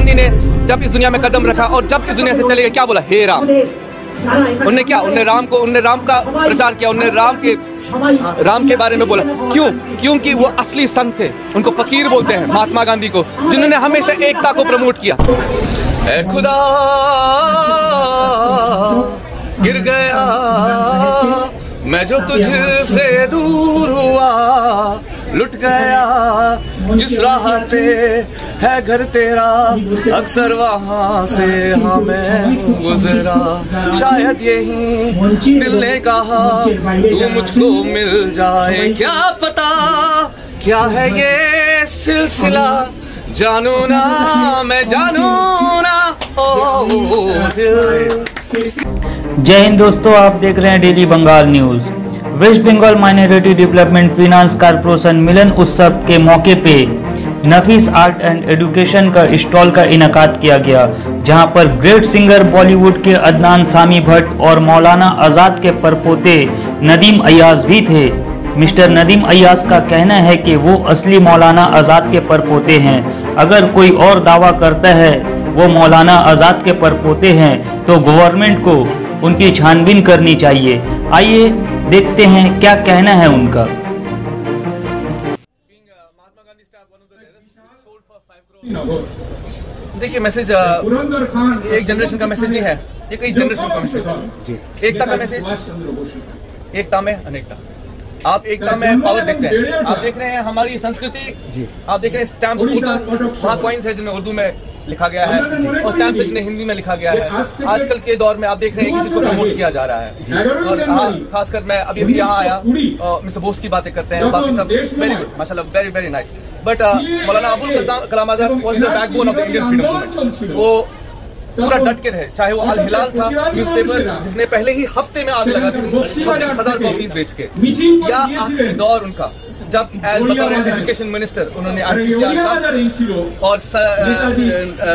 गांधी ने जब इस दुनिया में कदम रखा और जब इस दुनिया से चले गए क्या बोला, हे राम। उन्होंने क्या, उन्होंने राम का प्रचार किया, उन्होंने राम के बारे में बोला। क्यों? क्योंकि वो असली संत थे। उनको फकीर बोलते हैं, महात्मा गांधी को, जिन्होंने हमेशा एकता को प्रमोट किया। ऐ खुदा गिर गया मैं जो तुझसे दूर हुआ, लुट गया जिस राह पे है घर तेरा, अक्सर वहां से हमें गुजरा। शायद यही दिल ने कहा तू मुझको मिल जाए, क्या पता क्या है ये सिलसिला, जानू ना मैं जानू ना ओ दिल। जय हिंद दोस्तों, आप देख रहे हैं daily Bengal news. West Bengal minority development finance corporation मिलन उत्सव के मौके पे नफीस आर्ट एंड एजुकेशन का स्टॉल का इनेकाद किया गया, जहां पर ग्रेट सिंगर बॉलीवुड के अदनान सामी भट्ट और मौलाना आज़ाद के परपोते नदीम अय्याज भी थे। मिस्टर नदीम अय्याज का कहना है कि वो असली मौलाना आज़ाद के परपोते हैं। अगर कोई और दावा करता है वो मौलाना आज़ाद के परपोते हैं तो गवर्नमेंट को उनकी छानबीन करनी चाहिए। आइए देखते हैं क्या कहना है उनका। देखिए, मैसेज एक जनरेशन का मैसेज नहीं है, ये कई जनरेशन का मैसेज है। एकता का मैसेज, एकता में अनेकता। आप एकता में पावर देखते हैं। आप देख रहे हैं हमारी संस्कृति, आप देख रहे हैं स्टैम्प, वहाँ कॉइन्स है जिन्हें उर्दू में लिखा गया है और स्टैम्प जिन्हें हिंदी में लिखा गया है। आजकल के दौर में आप देख रहे हैं कि जिसको प्रमोट किया जा रहा है। और खासकर मैं अभी यहाँ आया, मिस्टर बोस की बातें करते हैं, बाकी सब वेरी गुड, माशाल्लाह, very very nice. But Maulana Abul Kalam Azad was the backbone of the Indian freedom movement. वो पूरा डट के रहे, चाहे वो अल हिलाल था न्यूज़पेपर जिसने पहले ही हफ्ते में आग लगा दी 36,000 कॉपीज बेच के, या आखिरी दौर उनका जब बतौर एजुकेशन मिनिस्टर उन्होंने आरसीसीआर का और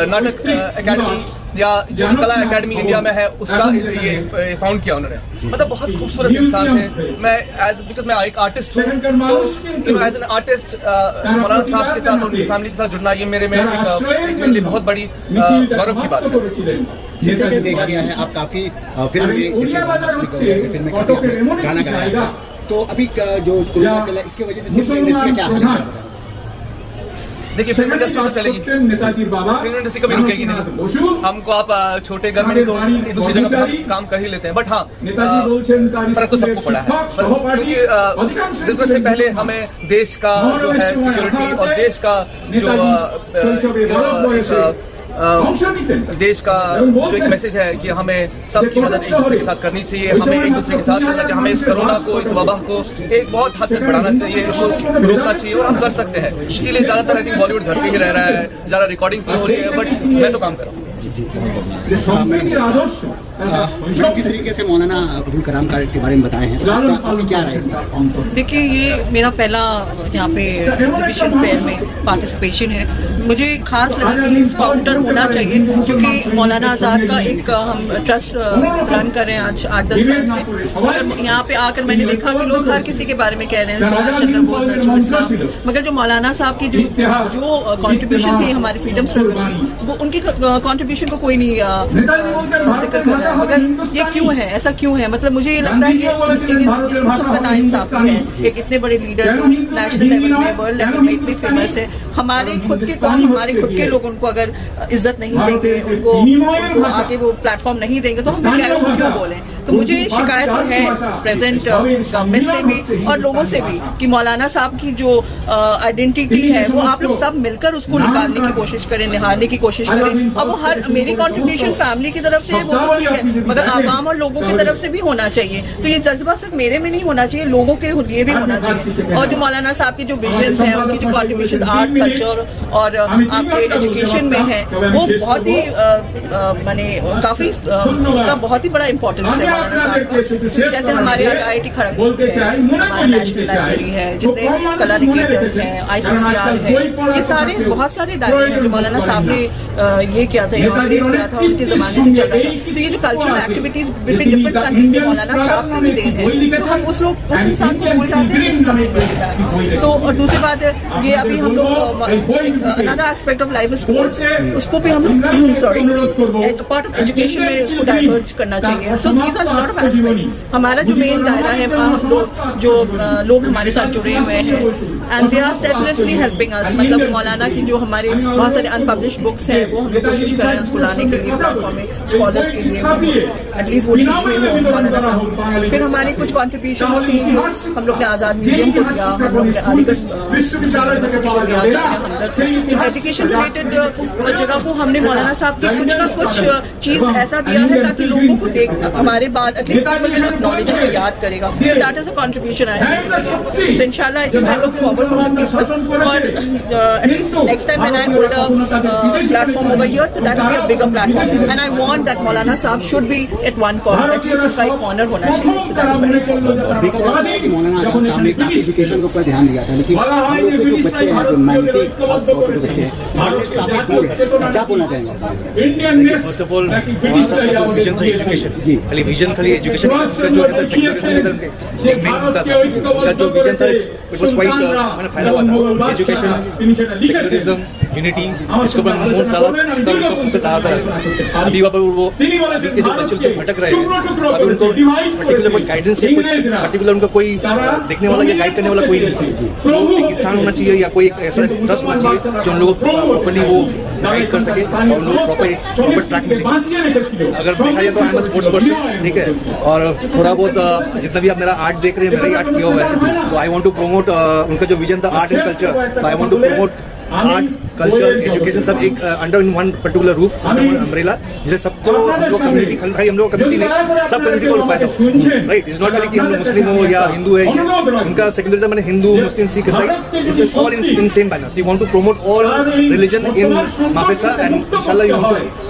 नाटक एकेडमी या जो कला एकेडमी इंडिया में है उसका ये फाउंड किया उन्होंने। मतलब बहुत खूबसूरत इंसान थे। मैं बिकॉज मैं एक आर्टिस्ट हूँ, तो एज एन आर्टिस्ट मौलाना साहब के साथ और उनकी फैमिली के साथ जुड़ना ये मेरे लिए बहुत बड़ी गौरव की बात है। जिस तरह देखा गया है, आप काफी फिल्म में गाना गाया, तो अभी जो कोरोना चला इसकी वजह से फिल्म इंडस्ट्री क्या हाल है? देखिए, फिल्म इंडस्ट्री तो चलेगी, फिल्म इंडस्ट्री कभी रुकेगी नहीं। हमको आप छोटे घर में तो दूसरी जगह पर काम कर ही लेते हैं, बट हाँ फर्क तो सबको पड़ा है। क्योंकि बिजनेस से पहले हमें देश का जो है सिक्योरिटी और देश का जो देश का जो एक मैसेज है कि हमें सबकी मदद एक दूसरे के साथ करनी चाहिए, हमें एक दूसरे के साथ चलना चाहिए, हमें इस कोरोना को, इस वबा को एक बहुत हद तक बढ़ाना चाहिए, इसको रोकना चाहिए और हम कर सकते हैं। इसीलिए ज्यादातर आई थिंक बॉलीवुड घर पे ही रह रहा है, ज्यादा रिकॉर्डिंग्स नहीं हो रही है, बट मैं तो काम कर रहा हूँ। जिस तरीके से मौलाना अबुल कलाम के बारे में बताए हैं, आपकी क्या राय है? देखिए, ये मेरा पहला यहाँ पे एग्जीबिशन फेयर में पार्टिसिपेशन है। मुझे खास लगा कि इस काउंटर होना चाहिए, क्योंकि मौलाना आज़ाद का एक हम ट्रस्ट रन कर रहे हैं आज 8-10 साल से। मगर यहाँ पे आकर मैंने देखा कि लोग हर किसी के बारे में कह रहे हैं, सुभाष चंद्र बोस, नजरुल इस्लाम, मगर जो मौलाना साहब की जो कॉन्ट्रीब्यूशन थी हमारी फ्रीडम स्ट्रगल में, वो उनकी कॉन्ट्रीब्यूशन को कोई नहीं जिक्र कर रहा है। मगर ये क्यों है, ऐसा क्यों है? मतलब मुझे ये लगता है ये इस किस्म का नाइंसाफी है। एक इतने बड़े लीडर जो नेशनल लेवल में, वर्ल्ड लेवल में इतनी फेमस है, हमारे खुद के लोग उनको अगर इज्जत नहीं देंगे, उनको आगे वो प्लेटफॉर्म नहीं देंगे, तो हम क्यों बोलें? तो मुझे शिकायत है प्रेजेंट गवर्नमेंट से भी और लोगों से भी कि मौलाना साहब की जो आइडेंटिटी है वो आप लोग सब मिलकर उसको निकालने की कोशिश करें, निहारने की कोशिश करें। और वो हर मेरी कंट्रीब्यूशन फैमिली की तरफ से वो तो ठीक है, मगर आवाम और लोगों की तरफ से भी होना चाहिए। तो ये जज्बा सिर्फ मेरे में नहीं होना चाहिए, लोगों के लिए भी होना चाहिए। और जो मौलाना साहब की जो विजन्स हैं, उनकी जो कॉन्ट्रीब्यूशन आर्ट, कल्चर और आपके एजुकेशन में है, वो बहुत ही माने काफी का बहुत ही बड़ा इम्पोर्टेंस है मौलाना साहब का। जैसे हमारे IIT खड़गपुर है, हमारा नेशनल लाइब्रेरी है, जितने कला निकेतन है, ICCR है, ये सारे बहुत सारे दायरे हैं जो मौलाना साहब ने ये किया था, किया था, उनके जमाने से चल रहा था। तो ये जो कल्चरल एक्टिविटीज डिफरेंट कंट्रीज से मौलाना साहब का भी देन है, तो हम उस इंसान को भूल जाते हैं जिससे समझ मिल रहा है। तो और दूसरी बात है ये अभी हम लोग another aspect of life sports, उसको भी हम सॉरी पार्ट ऑफ एजुकेशन में उसको डाइवर्ज करना चाहिए। So these are lot of aspects. हमारा जो मेन दायरा है जो लोग हमारे साथ जुड़े हुए हैं and they are selflessly helping us, मतलब मौलाना की जो हमारे बहुत सारे अनपब्लिश्ड बुक्स हैं वो हम लोग कोशिश कर रहे हैं उसको लाने के लिए प्लेटफॉर्म में, स्कॉलर्स के लिए एटलीस्ट वो टीच में हो मौलाना साहब। फिर हमारी कुछ कॉन्ट्रीब्यूशन थी, हम लोग ने आज़ाद म्यूजियम को दिया, हम लोग ने अलीगढ़ यूनिवर्सिटी को दिया, एजुकेशन रिलेटेड जगह को हमने मौलाना साहब की कुछ ना कुछ चीज़ ऐसा दिया है ताकि लोगों को देख हमारे बाद एटलीस्ट नॉलेज को याद करेगा। That is a contribution I have. So इंशाल्लाह I think I look forward for people or at least next time when I hold a platform over here that will be a bigger platform and I want that Maulana साहब should be at one corner, at least उसका एक corner होना चाहिए। देखा जाता है कि मौलाना आज़ाद साहब ने काफी एजुकेशन के ऊपर ध्यान दिया था, लेकिन हम लोग के जो बच्चे हैं, जो माइनॉरिटी जो बच्चे हैं, काफी दूर है, क्या बोलना चाहेंगे? फर्स्ट ऑफ ऑल विजन था एजुकेशन, खाली विजन खाली एजुकेशन का जो जो विजन था इट वाज क्वाइट मैंने फैला हुआ था, एजुकेशन, सेक्युलरिज्म, यूनिटी, इसके ऊपर बहुत ज़्यादा फोकस आ रहा है। अभी वहाँ पर वो अभी के जो बच्चे जो भटक रहे हैं, अभी उनको पर्टिकुलर कोई गाइडेंस या कुछ पर्टिकुलर उनका कोई देखने वाला या गाइड करने वाला कोई नहीं चाहिए, जो एक इंसान होना चाहिए या कोई ऐसा ट्रस्ट होना चाहिए जो उन लोगों को प्रॉपर्ली वो गाइड कर सके और उन लोग प्रॉपर ट्रैक में लेके। अगर देखा जाए तो I am a sports person, ठीक है, और थोड़ा बहुत जितना भी आप मेरा आर्ट देख रहे हैं, मेरा ही आर्ट किया हुआ है, तो आई वांट टू प्रमोट उनका जो विजन था art and culture, I want to promote art, culture, education सब एक under in one particular roof, umbrella, जिसे सबको हम लोग कम्युनिटी, भाई हम लोग कम्युनिटी में सब कम्युनिटी को फायदा हो, राइट। इट्स नॉट खाली कि हम लोग मुस्लिम हो या हिंदू है, उनका सेक्युलरिज्म मैंने हिंदू, मुस्लिम, सिख, ईसाई, it's all in same banner. We want to promote all religion in माफेसा एंड इंशाल्लाह we want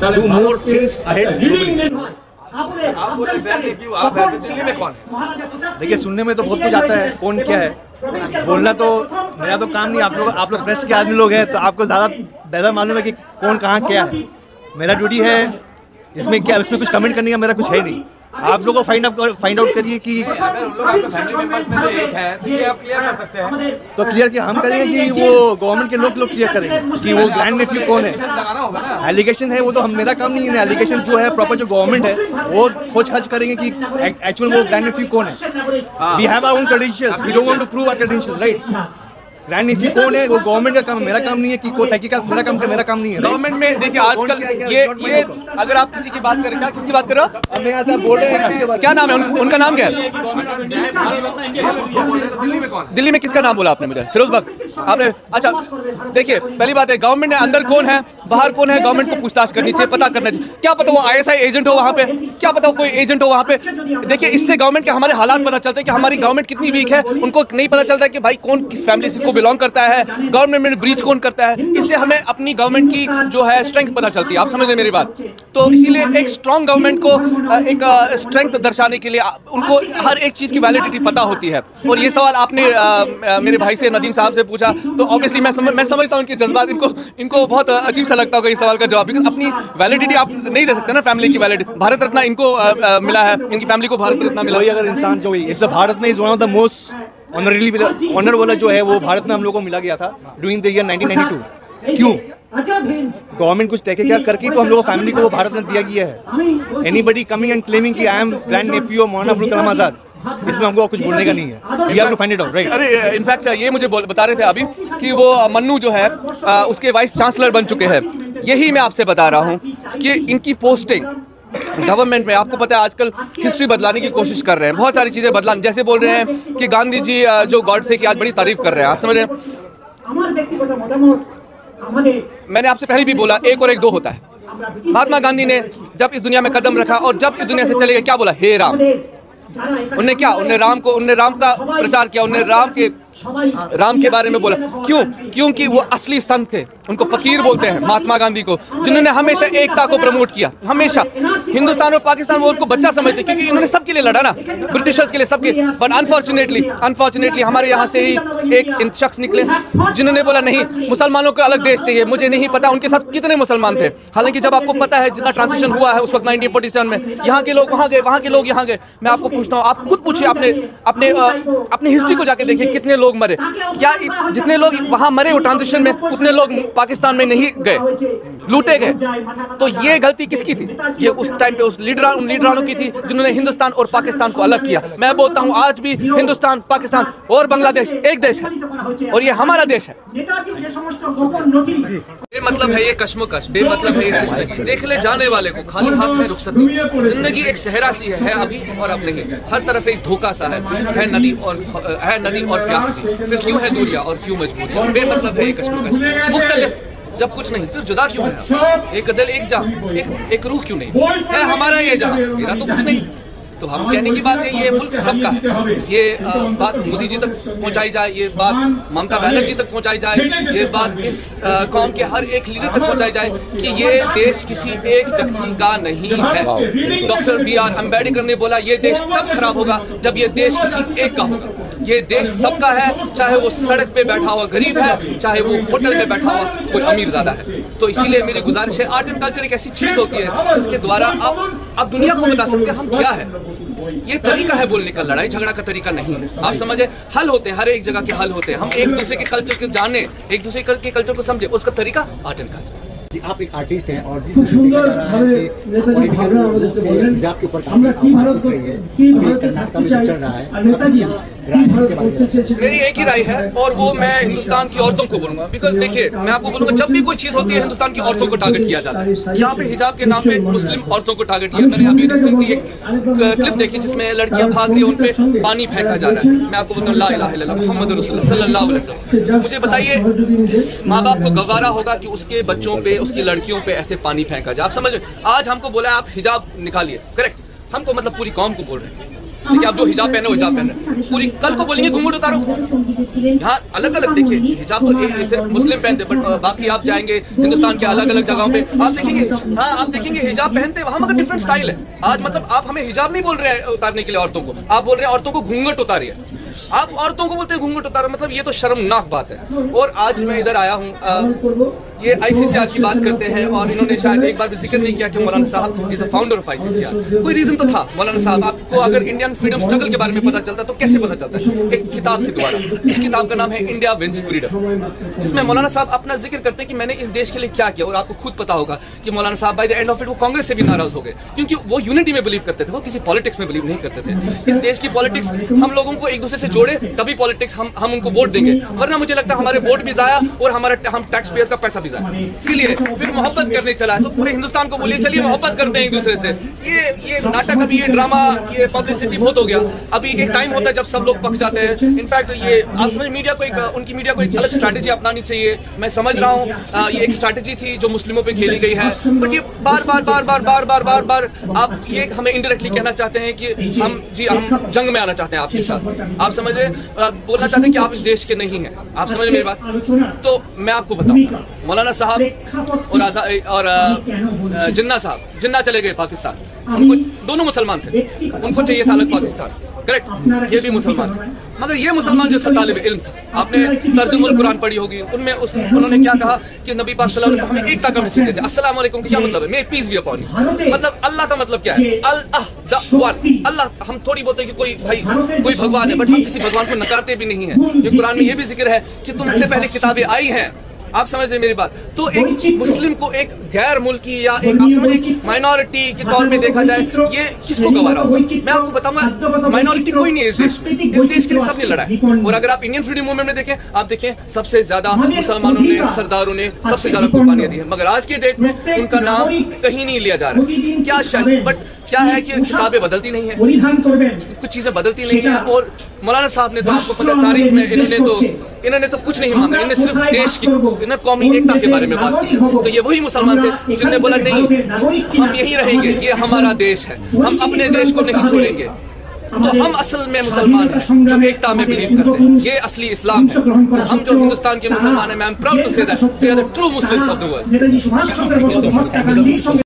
to do more things ahead. Delhi में कौन? देखिए सुनने में तो बहुत कुछ आता है, कौन क्या है, बोलना तो मेरा तो काम नहीं। आप लोग प्रेस के आदमी लोग हैं तो आपको ज़्यादा मालूम है कि कौन कहाँ क्या है। मेरा ड्यूटी है इसमें क्या, इसमें कुछ कमेंट करने का मेरा कुछ है नहीं। आप लोगों को फाइंड आउट करिए कि अगर उन लोग आपके फैमिली मेंबर्स में से एक है तो ये आप क्लियर कर सकते हैं। तो क्लियर कि हम करेंगे कि वो गवर्नमेंट के लोग क्लियर करेंगे कि वो ग्रैंड नेफ्यू कौन है। लगाना होगा ना, एलिगेशन है वो तो हम मेरा काम नहीं है। एलिगेशन जो है प्रॉपर जो गवर्नमेंट है वो खोज खाज करेंगे कि एक्चुअल वो ग्रैंड नेफ्यू कौन है। We have our own credentials, we don't want to prove our credentials, right. Grand nephew कौन है वो गवर्नमेंट का काम है, मेरा काम नहीं है कि कोई तहकीकात मेरा काम नहीं है। गवर्नमेंट में देखिए आजकल ये अगर आप किसी की बात करें, क्या किसकी बात कर रहे हो? अब यहाँ से बोल रहे हैं क्या नाम है उनका नाम क्या है? दिल्ली में किसका नाम बोला आपने मुझे? फिरोज बख्त आपने? अच्छा देखिए पहली बात है गवर्नमेंट ने अंदर कौन है बाहर कौन है गवर्नमेंट को पूछताछ करनी चाहिए, पता करना चाहिए। क्या पता वो ISI एजेंट हो वहाँ पे, क्या पता वो कोई एजेंट हो वहाँ पे। देखिए इससे गवर्नमेंट के हमारे हालात पता चलते हैं कि हमारी गवर्नमेंट कितनी वीक है। उनको नहीं पता चलता है कि भाई कौन किस फैमिली से को बिलोंग करता है, गवर्नमेंट में ब्रीच कौन करता है। इससे हमें अपनी गवर्नमेंट की जो है स्ट्रेंथ पता चलती है। आप समझ रहे मेरी बात? तो इसीलिए एक स्ट्रॉन्ग गवर्नमेंट को एक स्ट्रेंथ दर्शाने के लिए उनको हर एक चीज़ की वैलिडिटी पता होती है। और ये सवाल आपने मेरे भाई से नदीम साहब से पूछा तो ऑब्वियसली मैं समझता हूँ इनके जज्बात, इनको बहुत अजीब सा लगता होगा इस सवाल का जवाब, बिकॉज अपनी वैलिडिटी आप नहीं दे सकते ना फैमिली की वैलिडिटी। भारत रत्न इनको मिला है, इनकी फैमिली को भारत रत्न मिला। कोई अगर इंसान जो इट्स भारत में is one of the most honour वाला जो है वो भारत में हम लोगों को मिला गया था ड्यूरिंग द ईयर 1992। क्यों? गवर्नमेंट कुछ तहकीकात करके तो हम लोगों फैमिली को वो भारत में दिया गया है। एनीबडी कमिंग एंड क्लेमिंग कि I am grand Neiphiu of मौलाना अबुल कलाम आजाद, इसमें हमको कुछ बोलने का नहीं है। We have to find it out, right. अरे इनफैक्ट ये मुझे बता रहे थे अभी कि वो मन्नू जो है उसके वाइस चांसलर बन चुके हैं। यही मैं आपसे बता रहा हूँ कि इनकी पोस्टिंग गवर्नमेंट में, आपको पता है आजकल हिस्ट्री बदलाने की कोशिश कर रहे हैं, बहुत सारी चीज़ें बदलाने, जैसे बोल रहे हैं कि गांधी जी जो गॉडसे की आज बड़ी तारीफ कर रहे हैं। आप समझ रहे हैं? मैंने आपसे पहले भी बोला 1 और 1 2 होता है। महात्मा गांधी ने जब इस दुनिया में कदम रखा और जब इस दुनिया से चले गए क्या बोला? हे राम। उन्हें क्या, उन्हें राम का प्रचार किया, उन्हें राम के राम के बारे में बोला। क्यों? क्योंकि वो असली संत थे, उनको फकीर बोलते हैं, महात्मा गांधी को, जिन्होंने हमेशा एकता को प्रमोट किया। हमेशा हिंदुस्तान और पाकिस्तान वो उनको बच्चा समझते, क्योंकि इन्होंने सबके लिए लड़ा ना, ब्रिटिशर्स के लिए, सबके। बट अनफॉर्चुनेटली हमारे यहाँ से ही एक शख्स निकले जिन्होंने बोला नहीं, मुसलमानों को अलग देश चाहिए। मुझे नहीं पता उनके साथ कितने मुसलमान थे, हालांकि जब आपको पता है जितना ट्रांजिशन हुआ है उस वक्त 1947 में, यहाँ के लोग वहाँ गए, वहाँ के लोग यहाँ गए। मैं आपको पूछता हूँ, आप खुद पूछिए, अपने हिस्ट्री को जाके देखिए, कितने लोग मरे। क्या जितने लोग वहाँ मरे वो ट्रांजिशन में, उतने लोग पाकिस्तान में नहीं गए, लूटे गए? तो ये गलती किसकी थी? ये उस टाइम पे उन लीडरानों की थी जिन्होंने हिंदुस्तान और पाकिस्तान को अलग किया। मैं बोलता हूँ आज भी हिंदुस्तान, पाकिस्तान और बांग्लादेश एक देश है, और ये हमारा देश है। बेमतलब है ये कश्मकश, बेमतलब है ये जिंदगी। देख ले जाने वाले को खाली हाथ में रुखसत नहीं। जिंदगी एक सहरा सी है अभी और अब नहीं। हर तरफ एक धोखा सा है नदी और प्यास की। फिर क्यों है दूरियां और क्यों मजबूरियां? बेमतलब है ये कश्मकश। मुख्तलिफ जब कुछ नहीं, फिर जुदा क्यों है? एक गदल, एक जान, एक रूह क्यों नहीं है? हमारा ये जान, मेरा तो कुछ नहीं। तो हम कहने की बात है, ये मुल्क सबका है। ये बात मोदी जी तक पहुंचाई जाए, ये बात ममता बनर्जी तक पहुंचाई जाए, ये बात इस कौम के हर एक लीडर तक पहुंचाई जाए कि ये देश किसी एक व्यक्ति का नहीं है। Doctor B.R. अम्बेडकर ने बोला ये देश तब खराब होगा जब ये देश किसी एक का होगा। ये देश सबका है, चाहे वो सड़क पे बैठा हुआ गरीब है, चाहे वो होटल में बैठा हुआ कोई अमीर ज्यादा है। तो इसीलिए मेरी गुजारिश है, आर्ट एंड कल्चर एक ऐसी चीज होती है जिसके द्वारा आप दुनिया को बता सकते हैं हम क्या है। ये तरीका है बोलने का, लड़ाई झगड़ा का तरीका नहीं है। आप समझे, हल होते हैं, हर एक जगह के हल होते हैं। हम एक दूसरे के कल्चर को जाने, एक दूसरे के कल्चर को समझे, उसका तरीका आर्ट एंड कल्चर। आप एक आर्टिस्ट हैं और जिस तरह देखा जा रहा है कि पॉलिटिकल रूप से हिजाब के ऊपर काफी आवाज उठ रही है, अभी कर्नाटक में चल रहा है, मेरी एक ही राय है और वो मैं हिंदुस्तान की औरतों को बोलूंगा। बिकॉज देखिए, मैं आपको बोलूंगा, जब भी कोई चीज होती है हिंदुस्तान की औरतों को टारगेट किया जाता है। यहाँ पे हिजाब के नाम पे मुस्लिम औरतों को टारगेट किया। मैंने अभी रिसेंटली एक क्लिप देखी जिसमें लड़कियां भाग रही है, उन पे पानी फेंका जा रहा है। मैं आपको बोलता हूँ, ला इलाहा इल्लल्लाह मुहम्मद रसूलुल्लाह सल्लल्लाहु अलैहि वसल्लम। मुझे बताइए, किस माँ बाप को गवारा होगा कि उसके बच्चों पे, उसकी लड़कियों पे ऐसे पानी फेंका जाए? आप समझ, आज हमको बोला आप हिजाब निकालिए, करेक्ट, हमको मतलब पूरी कौम को बोल रहे हैं कि आप जो हिजाब पहने हो हिजाब पहने, पूरी कल को बोलेंगे घूंघट उतारो। यहाँ अलग अलग देखिए, हिजाब तो सिर्फ मुस्लिम पहनते, बट बाकी आप जाएंगे हिंदुस्तान के अलग अलग जगहों पे, आप देखेंगे, हाँ आप देखेंगे हिजाब पहनते वहां मगर डिफरेंट स्टाइल है। आज मतलब आप हमें हिजाब नहीं बोल रहे हैं उतारने के लिए औरतों को, आप बोल रहे हैं औरतों को घूंघट उतारिए। आप औरतों को बोलते हैं घूंघट उतारो, मतलब ये तो शर्मनाक बात है। और आज मैं इधर आया हूँ, ये ICCR की बात करते हैं और इन्होंने शायद एक बार भी जिक्र नहीं किया कि मौलाना साहब is the founder of ICCR। कोई रीजन तो था मौलाना साहब, आपको अगर इंडियन फ्रीडम स्ट्रगल के बारे में पता चलता तो कैसे पता चलता है? एक किताब के द्वारा। इस किताब का नाम है इंडिया विंस फ्रीडम, जिसमें मौलाना साहब अपना जिक्र करते हैं कि मैंने इस देश के लिए क्या किया। और आपको खुद पता होगा कि मौलाना साहब by the end of it वो कांग्रेस से भी नाराज हो गए, क्योंकि वो यूनिटी में बिलीव करते थे, वो किसी पॉलिटिक्स में बिलीव नहीं करते थे। इस देश की पॉलिटिक्स हम लोगों को एक दूसरे से जोड़े, तभी पॉलिटिक्स हम उनको वोट देंगे, वरना मुझे लगता है हमारे वोट भी जाया और हम टैक्स पेयर्स का पैसा भी जाया। इसीलिए फिर मोहब्बत करने चला है तो पूरे हिंदुस्तान को बोलिए चलिए मोहब्बत करते हैं एक दूसरे से। ये नाटक, अभी ये ड्रामा, ये पब्लिसिटी बहुत हो गया। अभी एक टाइम होता है जब सब लोग पक जाते हैं। इनफैक्ट ये आप समझ, मीडिया को उनकी मीडिया को एक अलग स्ट्रैटेजी अपनानी चाहिए। मैं समझ रहा हूँ ये एक स्ट्रैटेजी थी जो मुस्लिमों पे खेली गई है, बट ये बार बार आप ये हमें इनडायरेक्टली कहना चाहते हैं कि हम जंग में आना चाहते हैं आपके साथ। आप समझ बोलना चाहते हैं कि आप इस देश के नहीं हैं। आप समझ मेरी बात? तो मैं आपको बताऊं, मौलाना साहब और जिन्ना साहब, जिन्ना चले गए पाकिस्तान, उनको दोनों मुसलमान थे, उनको चाहिए था अलग पाकिस्तान, करेक्ट, ये भी मुसलमान थे। मगर ये मुसलमान जो था तालिब इल्म था, आपने तर्जुमुल कुरान पढ़ी होगी, उनमें उन्होंने क्या कहा कि नबी पाक सल्लल्लाहु अलैहि वसल्लम हमें एकता का मैसेज देते। अस्सलाम वालेकुम का क्या मतलब है? May peace be upon you, मतलब अल्लाह का मतलब क्या है? अल्लाह। हम थोड़ी बोलते हैं कि कोई भगवान है, बट हम किसी भगवान को नकारते भी नहीं है। ये कुरान में ये भी जिक्र है कि तुमसे पहले किताबें आई हैं। आप समझ रहे मेरी बात? तो एक मुस्लिम को एक गैर मुल्की या एक आप समझ एक माइनॉरिटी के तौर पे देखा जाए, ये किसको गवारा होगा? मैं आपको बताऊंगा, माइनॉरिटी कोई नहीं है इस देश में। इस देश के लिए सबने लड़ा है। और अगर आप इंडियन फ्रीडम मूवमेंट में देखें, आप देखें सबसे ज्यादा मुसलमानों ने, सरदारों ने सबसे ज्यादा कुर्बानियां दी है, मगर आज की डेट में उनका नाम कहीं नहीं लिया जा रहा। क्या शायद, बट क्या है कि किताबें बदलती नहीं है, कुछ चीजें बदलती नहीं है। और मौलाना साहब ने तो आपको पता, तारीख में इन्होंने तो कुछ नहीं मांगा, इन्होंने सिर्फ देश की, इन्होंने कौमी एकता के बारे में बात की। तो ये वही मुसलमान थे जिन्होंने बोला नहीं, हम यहीं रहेंगे, ये हमारा देश है, हम अपने देश को नहीं छोड़ेंगे। तो हम असल में मुसलमान हैं जो एकता में बिलीव करते हैं। ये असली इस्लाम है। हम जो हिंदुस्तान के मुसलमान हैं, मैं am proud to say that we are the true Muslims of the world.